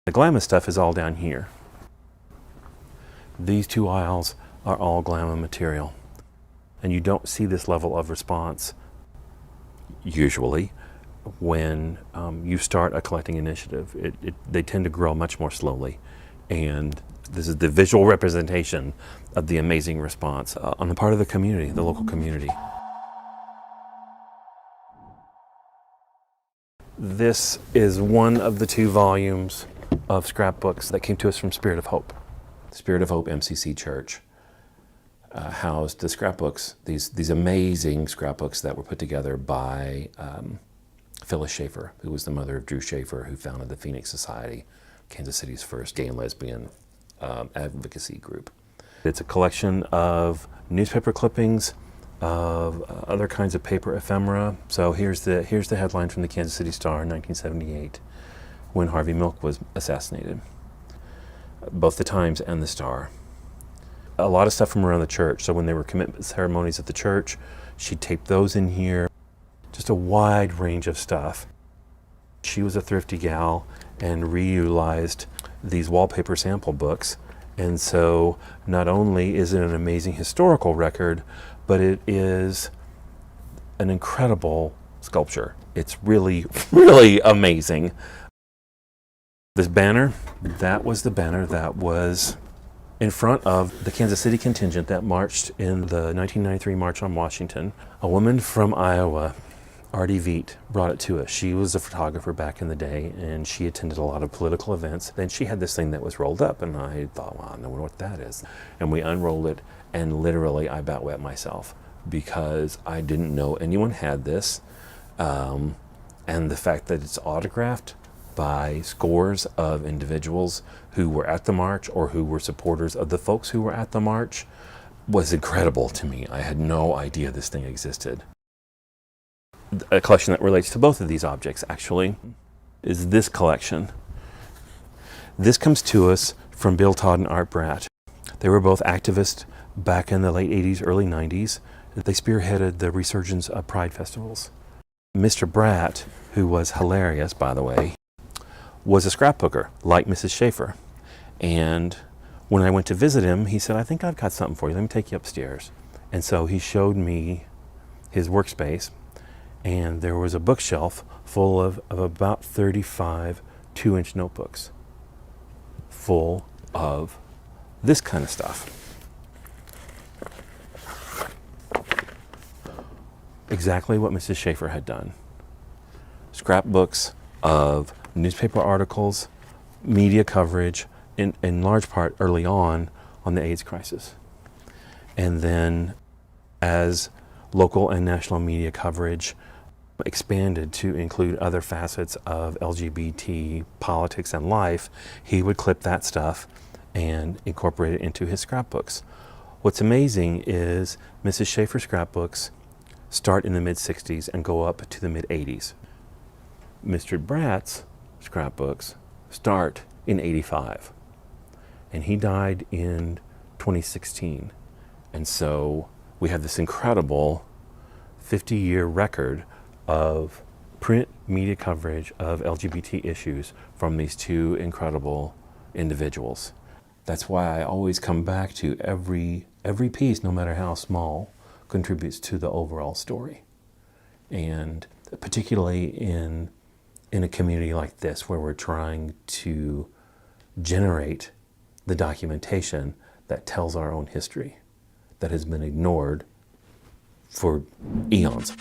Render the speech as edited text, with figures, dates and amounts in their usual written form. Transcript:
The GLAMA stuff is all down here. These two aisles are all GLAMA material. And you don't see this level of response, usually, when you start a collecting initiative. They tend to grow much more slowly. And this is the visual representation of the amazing response on the part of the community, the local community. This is one of the 2 volumes of scrapbooks that came to us from Spirit of Hope. Spirit of Hope MCC Church housed the scrapbooks, these amazing scrapbooks that were put together by Phyllis Schaefer, who was the mother of Drew Schaefer, who founded the Phoenix Society, Kansas City's first gay and lesbian advocacy group. It's a collection of newspaper clippings, of other kinds of paper ephemera. So here's the headline from the Kansas City Star in 1978, when Harvey Milk was assassinated. Both the Times and the Star. A lot of stuff from around the church. So when there were commitment ceremonies at the church, she taped those in here. Just a wide range of stuff. She was a thrifty gal and reutilized these wallpaper sample books. And so not only is it an amazing historical record, but it is an incredible sculpture. It's really, really amazing. This banner, that was the banner that was in front of the Kansas City contingent that marched in the 1993 March on Washington. A woman from Iowa, Artie Veet, brought it to us. She was a photographer back in the day, and she attended a lot of political events. Then she had this thing that was rolled up, and I thought, well, I don't know what that is. And we unrolled it, and literally I about wet myself because I didn't know anyone had this. And the fact that it's autographed by scores of individuals who were at the march or who were supporters of the folks who were at the march was incredible to me. I had no idea this thing existed. A collection that relates to both of these objects, actually, is this collection. This comes to us from Bill Todd and Art Bratt. They were both activists back in the late 80s, early 90s. They spearheaded the resurgence of pride festivals. Mr. Bratt, who was hilarious, by the way, was a scrapbooker, like Mrs. Schaefer. And when I went to visit him, he said, I think I've got something for you. Let me take you upstairs. And so he showed me his workspace, and there was a bookshelf full of about 35 2-inch notebooks, full of this kind of stuff. Exactly what Mrs. Schaefer had done. Scrapbooks of newspaper articles, media coverage, in large part early on the AIDS crisis. And then as local and national media coverage expanded to include other facets of LGBT politics and life, he would clip that stuff and incorporate it into his scrapbooks. What's amazing is Mrs. Schaefer's scrapbooks start in the mid-60s and go up to the mid-80s. Mr. Bratt's scrapbooks start in 85. And he died in 2016. And so we have this incredible 50-year record of print media coverage of LGBT issues from these 2 incredible individuals. That's why I always come back to every piece, no matter how small, contributes to the overall story. And particularly in a community like this, where we're trying to generate the documentation that tells our own history that has been ignored for eons.